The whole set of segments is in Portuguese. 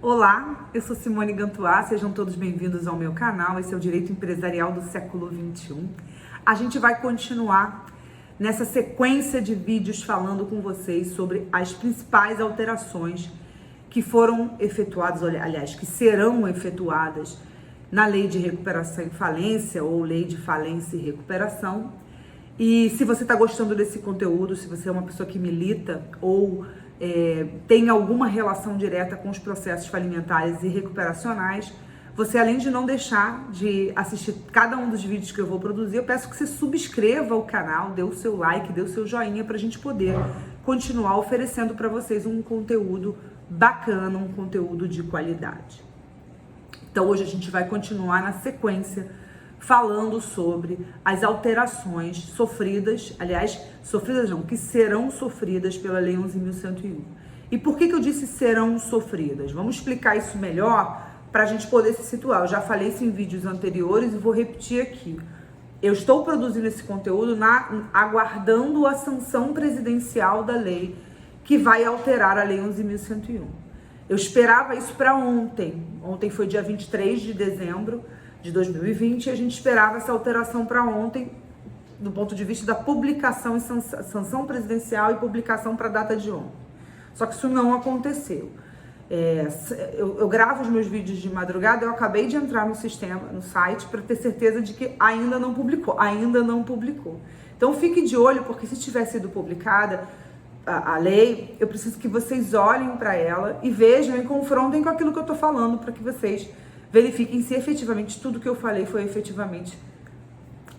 Olá, eu sou Simone Gantuá, sejam todos bem-vindos ao meu canal. Esse é o Direito Empresarial do século XXI. A gente vai continuar nessa sequência de vídeos falando com vocês sobre as principais alterações que foram efetuadas, aliás, que serão efetuadas na Lei de Recuperação e Falência ou Lei de Falência e Recuperação. E se você está gostando desse conteúdo, se você é uma pessoa que milita ou tem alguma relação direta com os processos falimentares e recuperacionais, você, além de não deixar de assistir cada um dos vídeos que eu vou produzir, eu peço que você subscreva o canal, dê o seu like, dê o seu joinha para a gente poder continuar oferecendo para vocês um conteúdo bacana, um conteúdo de qualidade. Então hoje a gente vai continuar na sequência falando sobre as alterações sofridas, aliás, sofridas não, que serão sofridas pela Lei 11.101. E por que eu disse serão sofridas? Vamos explicar isso melhor para a gente poder se situar. Eu já falei isso em vídeos anteriores e vou repetir aqui. Eu estou produzindo esse conteúdo aguardando a sanção presidencial da lei que vai alterar a Lei 11.101. Eu esperava isso para ontem. Ontem foi dia 23 de dezembro de 2020 e a gente esperava essa alteração para ontem, do ponto de vista da publicação e sanção presidencial e publicação para a data de ontem. Só que isso não aconteceu. Eu gravo os meus vídeos de madrugada, eu acabei de entrar no sistema, no site, para ter certeza de que ainda não publicou. Então fique de olho, porque se tiver sido publicada a lei, eu preciso que vocês olhem para ela e vejam e confrontem com aquilo que eu estou falando, para que vocês verifiquem se efetivamente tudo que eu falei foi efetivamente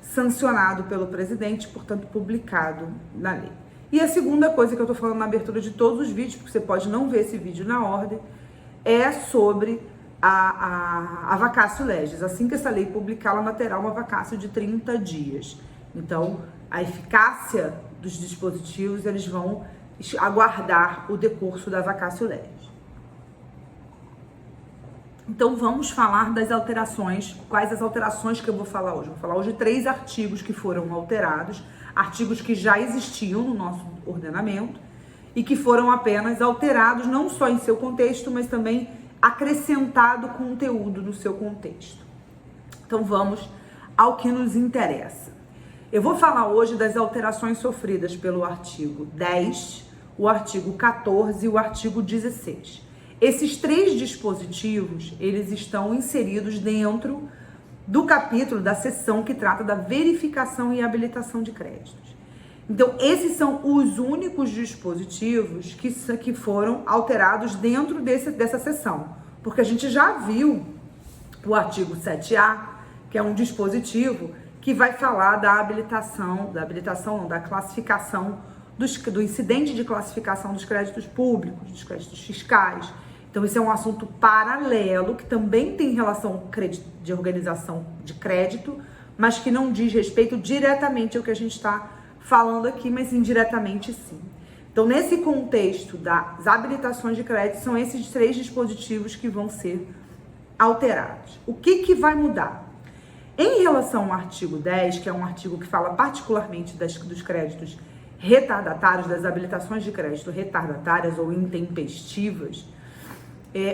sancionado pelo presidente, portanto publicado na lei. E a segunda coisa que eu tô falando na abertura de todos os vídeos, porque você pode não ver esse vídeo na ordem, é sobre a vacatio legis. Assim que essa lei publicar, ela terá uma vacatio de 30 dias. Então, a eficácia dos dispositivos, eles vão aguardar o decurso da vacatio legis. Então vamos falar das alterações. Quais as alterações que eu vou falar hoje? Vou falar hoje de 3 artigos que foram alterados, artigos que já existiam no nosso ordenamento e que foram apenas alterados não só em seu contexto, mas também acrescentado conteúdo no seu contexto. Então vamos ao que nos interessa. Eu vou falar hoje das alterações sofridas pelo artigo 10, o artigo 14 e o artigo 16. Esses 3 dispositivos, eles estão inseridos dentro do capítulo da seção que trata da verificação e habilitação de créditos. Então, esses são os únicos dispositivos que foram alterados dentro dessa seção, porque a gente já viu o artigo 7A, que é um dispositivo que vai falar da classificação do incidente de classificação dos créditos públicos, dos créditos fiscais. Então, esse é um assunto paralelo, que também tem relação de organização de crédito, mas que não diz respeito diretamente ao que a gente está falando aqui, mas indiretamente sim. Então, nesse contexto das habilitações de crédito, são esses 3 dispositivos que vão ser alterados. O que vai mudar? Em relação ao artigo 10, que é um artigo que fala particularmente dos créditos retardatários, das habilitações de crédito retardatárias ou intempestivas,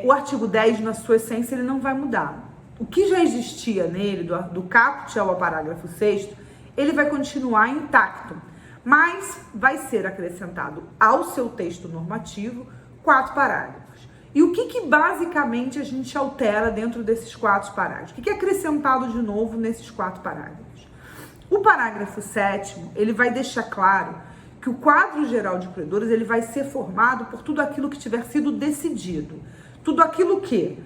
o artigo 10, na sua essência, ele não vai mudar. O que já existia nele, do caput ao parágrafo 6º, ele vai continuar intacto, mas vai ser acrescentado ao seu texto normativo 4 parágrafos. E o que basicamente a gente altera dentro desses 4 parágrafos? O que é acrescentado de novo nesses 4 parágrafos? O parágrafo 7º, ele vai deixar claro que o quadro geral de credores, ele vai ser formado por tudo aquilo que tiver sido decidido. Tudo aquilo que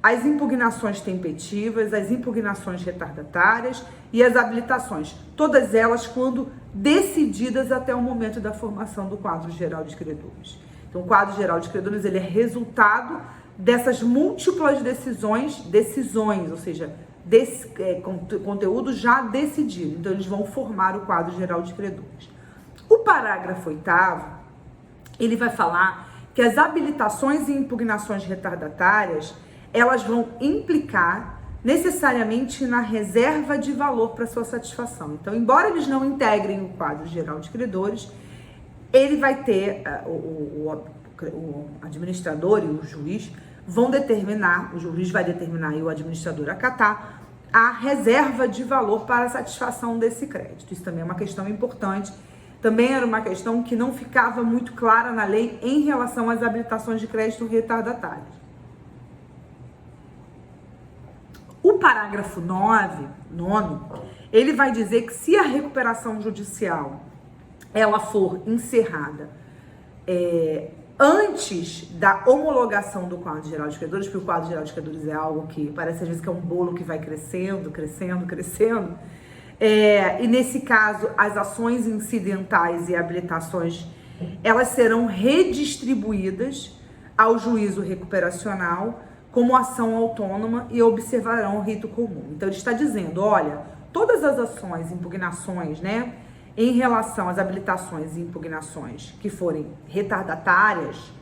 as impugnações tempestivas, as impugnações retardatárias e as habilitações, todas elas quando decididas até o momento da formação do quadro geral de credores. Então, o quadro geral de credores, ele é resultado dessas múltiplas decisões, ou seja, conteúdo já decidido. Então, eles vão formar o quadro geral de credores. O parágrafo 8º, ele vai falar que as habilitações e impugnações retardatárias, elas vão implicar necessariamente na reserva de valor para sua satisfação. Então, embora eles não integrem o quadro geral de credores, ele vai ter, o administrador e o juiz vão determinar, o juiz vai determinar e o administrador acatar a reserva de valor para a satisfação desse crédito. Isso também é uma questão importante. Também era uma questão que não ficava muito clara na lei em relação às habilitações de crédito retardatárias. O parágrafo 9, ele vai dizer que se a recuperação judicial ela for encerrada antes da homologação do quadro geral de credores, porque o quadro geral de credores é algo que parece às vezes que é um bolo que vai crescendo, e nesse caso as ações incidentais e habilitações elas serão redistribuídas ao juízo recuperacional como ação autônoma e observarão o rito comum. Então ele está dizendo, olha, todas as ações, impugnações, né, em relação às habilitações e impugnações que forem retardatárias,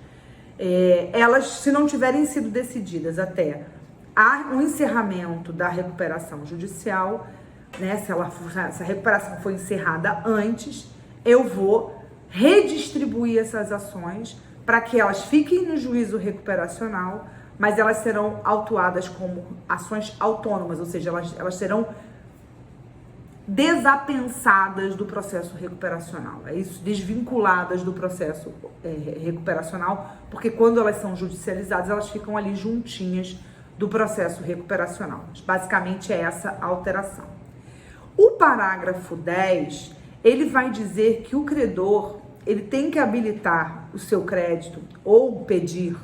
elas, se não tiverem sido decididas até o encerramento da recuperação judicial, né, se a recuperação for encerrada antes, eu vou redistribuir essas ações para que elas fiquem no juízo recuperacional, mas elas serão autuadas como ações autônomas, ou seja, elas serão desapensadas do processo recuperacional, é isso, desvinculadas do processo recuperacional, porque quando elas são judicializadas, elas ficam ali juntinhas do processo recuperacional. Basicamente é essa a alteração. O parágrafo 10, ele vai dizer que o credor, ele tem que habilitar o seu crédito ou pedir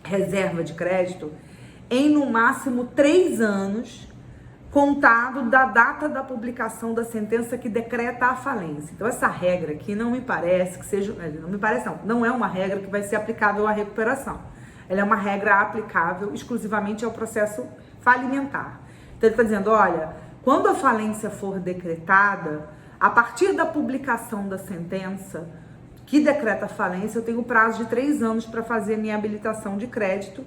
reserva de crédito em no máximo 3 anos contado da data da publicação da sentença que decreta a falência. Então essa regra aqui não me parece que seja, não é uma regra que vai ser aplicável à recuperação. Ela é uma regra aplicável exclusivamente ao processo falimentar. Então ele está dizendo, olha, quando a falência for decretada, a partir da publicação da sentença que decreta a falência, eu tenho prazo de 3 anos para fazer a minha habilitação de crédito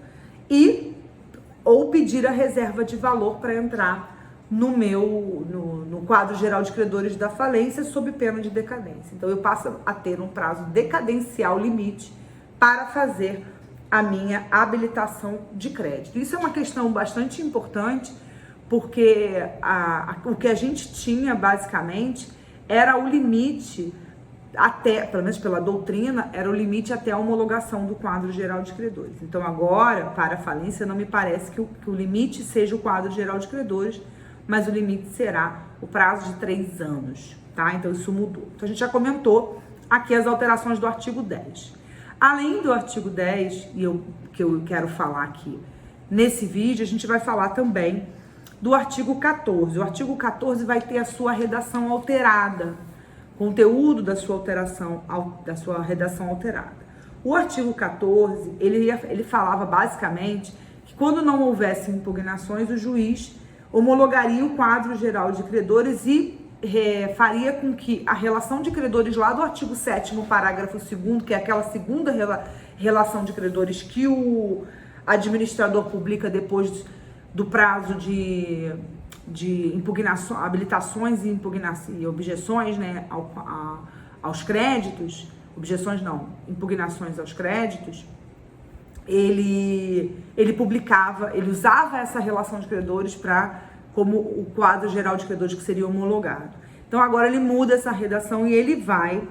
ou pedir a reserva de valor para entrar no quadro geral de credores da falência sob pena de decadência. Então eu passo a ter um prazo decadencial limite para fazer a minha habilitação de crédito. Isso é uma questão bastante importante, porque o que a gente tinha basicamente era o limite até, pelo menos pela doutrina, era o limite até a homologação do quadro geral de credores. Então agora, para a falência, não me parece que o limite seja o quadro geral de credores, mas o limite será o prazo de 3 anos, tá? Então isso mudou. Então a gente já comentou aqui as alterações do artigo 10. Além do artigo 10, que eu quero falar aqui nesse vídeo, a gente vai falar também do artigo 14. O artigo 14 vai ter a sua redação alterada, conteúdo da sua redação alterada. O artigo 14, ele falava basicamente que quando não houvesse impugnações, o juiz homologaria o quadro geral de credores e faria com que a relação de credores lá do artigo 7º, parágrafo 2º, que é aquela segunda relação de credores que o administrador publica depois do prazo de impugnação, habilitações e objeções, né, aos créditos, impugnações aos créditos, ele usava essa relação de credores como o quadro geral de credores que seria homologado. Então agora ele muda essa redação e ele vai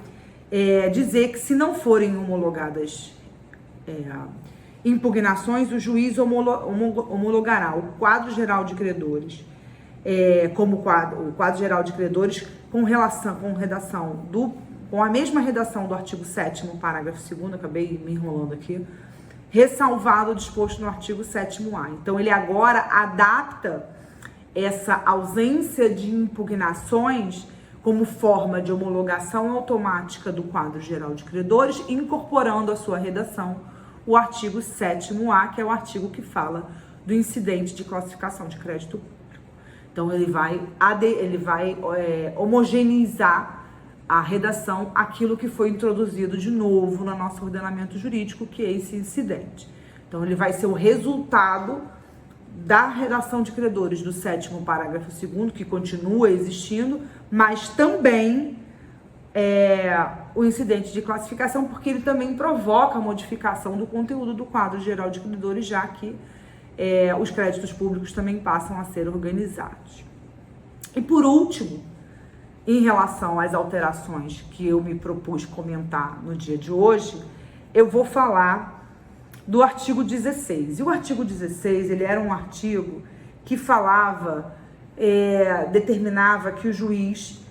dizer que se não forem homologadas impugnações, o juiz homologará o quadro geral de credores o quadro geral de credores com a mesma redação do artigo 7º, parágrafo 2º, acabei me enrolando aqui, ressalvado o disposto no artigo 7º-A. Então ele agora adapta essa ausência de impugnações como forma de homologação automática do quadro geral de credores, incorporando à sua redação o artigo 7º-A, que é o artigo que fala do incidente de classificação de crédito público. Então ele vai homogeneizar a redação aquilo que foi introduzido de novo no nosso ordenamento jurídico, que é esse incidente. Então ele vai ser o resultado da redação de credores do 7º parágrafo 2º, que continua existindo, mas também o incidente de classificação, porque ele também provoca a modificação do conteúdo do quadro geral de credores, já que os créditos públicos também passam a ser organizados. E por último, em relação às alterações que eu me propus comentar no dia de hoje, eu vou falar do artigo 16. E o artigo 16, ele era um artigo que falava, determinava que o juiz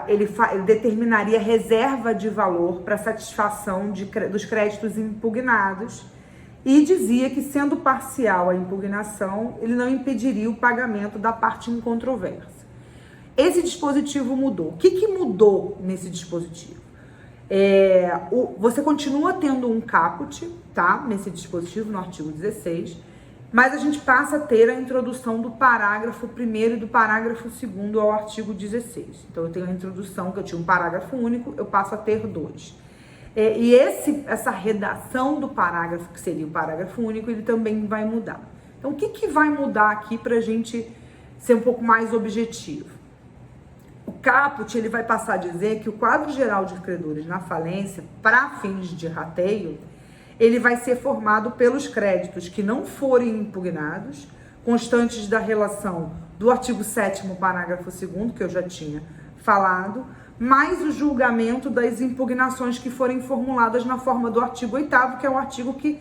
ele determinaria reserva de valor para satisfação dos créditos impugnados e dizia que, sendo parcial a impugnação, ele não impediria o pagamento da parte em controvérsia. Esse dispositivo mudou. O que mudou nesse dispositivo? Você continua tendo um caput, tá? Nesse dispositivo, no artigo 16, mas a gente passa a ter a introdução do parágrafo 1º e do parágrafo 2º ao artigo 16. Então, eu tenho a introdução, que eu tinha um parágrafo único, eu passo a ter 2. E essa redação do parágrafo, que seria o parágrafo único, ele também vai mudar. Então, o que vai mudar aqui para a gente ser um pouco mais objetivo? O caput, ele vai passar a dizer que o quadro geral de credores na falência, para fins de rateio, ele vai ser formado pelos créditos que não forem impugnados, constantes da relação do artigo 7º, parágrafo 2º, que eu já tinha falado, mais o julgamento das impugnações que forem formuladas na forma do artigo 8º, que é um artigo que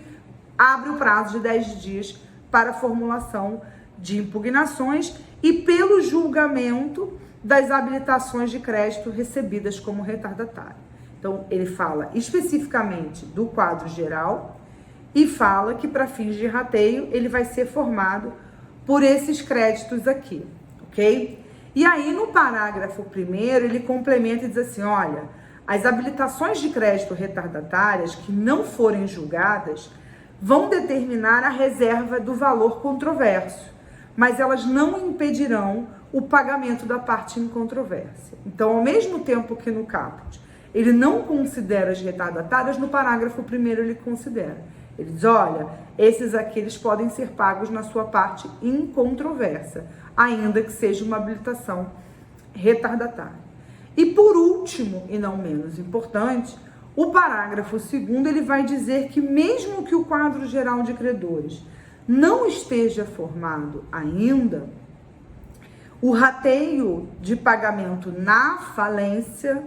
abre o prazo de 10 dias para a formulação de impugnações, e pelo julgamento das habilitações de crédito recebidas como retardatário. Então, ele fala especificamente do quadro geral e fala que, para fins de rateio, ele vai ser formado por esses créditos aqui, ok? E aí, no parágrafo 1º, ele complementa e diz assim, olha, as habilitações de crédito retardatárias que não forem julgadas vão determinar a reserva do valor controverso, mas elas não impedirão o pagamento da parte em controvérsia. Então, ao mesmo tempo que no caput ele não considera as retardatárias, no parágrafo 1º ele considera. Ele diz, olha, esses aqui eles podem ser pagos na sua parte incontrovérsia, ainda que seja uma habilitação retardatária. E por último, e não menos importante, o parágrafo 2º ele vai dizer que mesmo que o quadro geral de credores não esteja formado ainda, o rateio de pagamento na falência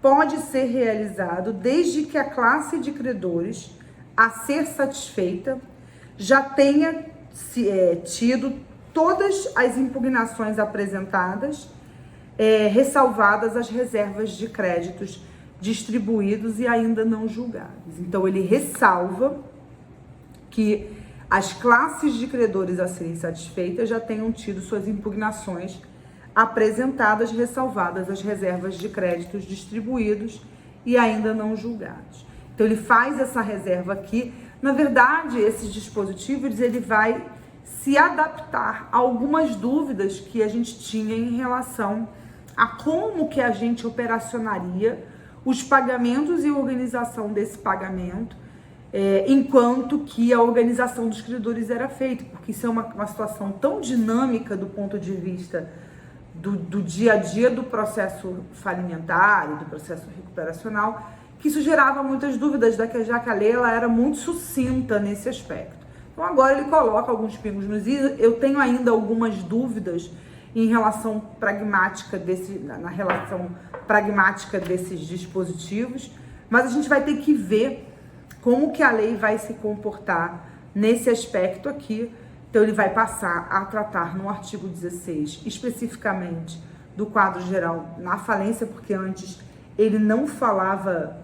pode ser realizado desde que a classe de credores a ser satisfeita já tenha tido todas as impugnações apresentadas, ressalvadas as reservas de créditos distribuídos e ainda não julgados. Então, ele ressalva que as classes de credores a serem satisfeitas já tenham tido suas impugnações apresentadas, ressalvadas as reservas de créditos distribuídos e ainda não julgados. Então, ele faz essa reserva aqui. Na verdade, esse dispositivo ele vai se adaptar a algumas dúvidas que a gente tinha em relação a como que a gente operacionaria os pagamentos e a organização desse pagamento, enquanto que a organização dos credores era feita, porque isso é uma situação tão dinâmica do ponto de vista do dia a dia do processo falimentar e do processo recuperacional, que isso gerava muitas dúvidas, já que a lei ela era muito sucinta nesse aspecto. Então agora ele coloca alguns pingos nos is. Eu tenho ainda algumas dúvidas em relação pragmática na relação pragmática desses dispositivos, mas a gente vai ter que ver como que a lei vai se comportar nesse aspecto aqui. Então, ele vai passar a tratar no artigo 16, especificamente, do quadro geral na falência, porque antes ele não falava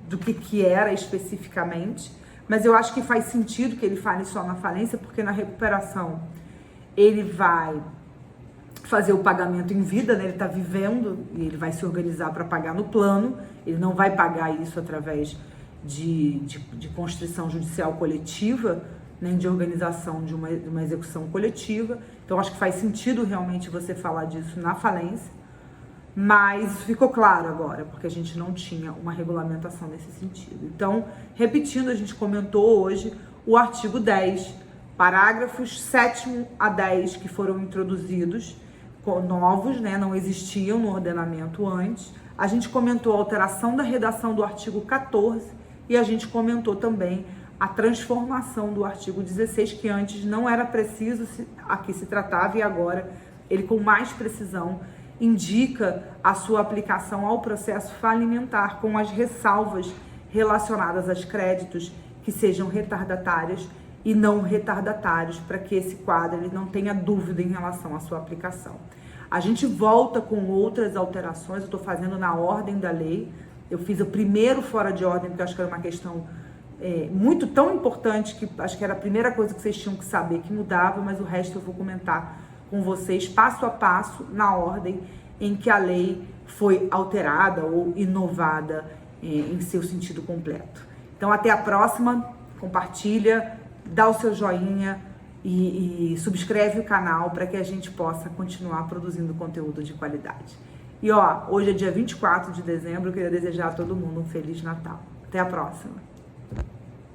do que era especificamente, mas eu acho que faz sentido que ele fale só na falência, porque na recuperação ele vai fazer o pagamento em vida, né? Ele está vivendo e ele vai se organizar para pagar no plano, ele não vai pagar isso através de constrição judicial coletiva, nem de organização de uma execução coletiva. Então, acho que faz sentido realmente você falar disso na falência, mas ficou claro agora, porque a gente não tinha uma regulamentação nesse sentido. Então, repetindo, a gente comentou hoje o artigo 10, parágrafos 7º a 10, que foram introduzidos, novos, né, não existiam no ordenamento antes, A gente comentou a alteração da redação do artigo 14 e a gente comentou também a transformação do artigo 16, que antes não era preciso, aqui se tratava, e agora ele com mais precisão indica a sua aplicação ao processo falimentar, com as ressalvas relacionadas aos créditos que sejam retardatários e não retardatários, para que esse quadro ele não tenha dúvida em relação à sua aplicação. A gente volta com outras alterações, eu estou fazendo na ordem da lei, eu fiz o primeiro fora de ordem, porque eu acho que era uma questão muito tão importante, que acho que era a primeira coisa que vocês tinham que saber que mudava, mas o resto eu vou comentar com vocês passo a passo, na ordem em que a lei foi alterada ou inovada em seu sentido completo. Então, até a próxima, compartilha, dá o seu joinha e subscreve o canal para que a gente possa continuar produzindo conteúdo de qualidade. E ó, hoje é dia 24 de dezembro, eu queria desejar a todo mundo um Feliz Natal. Até a próxima!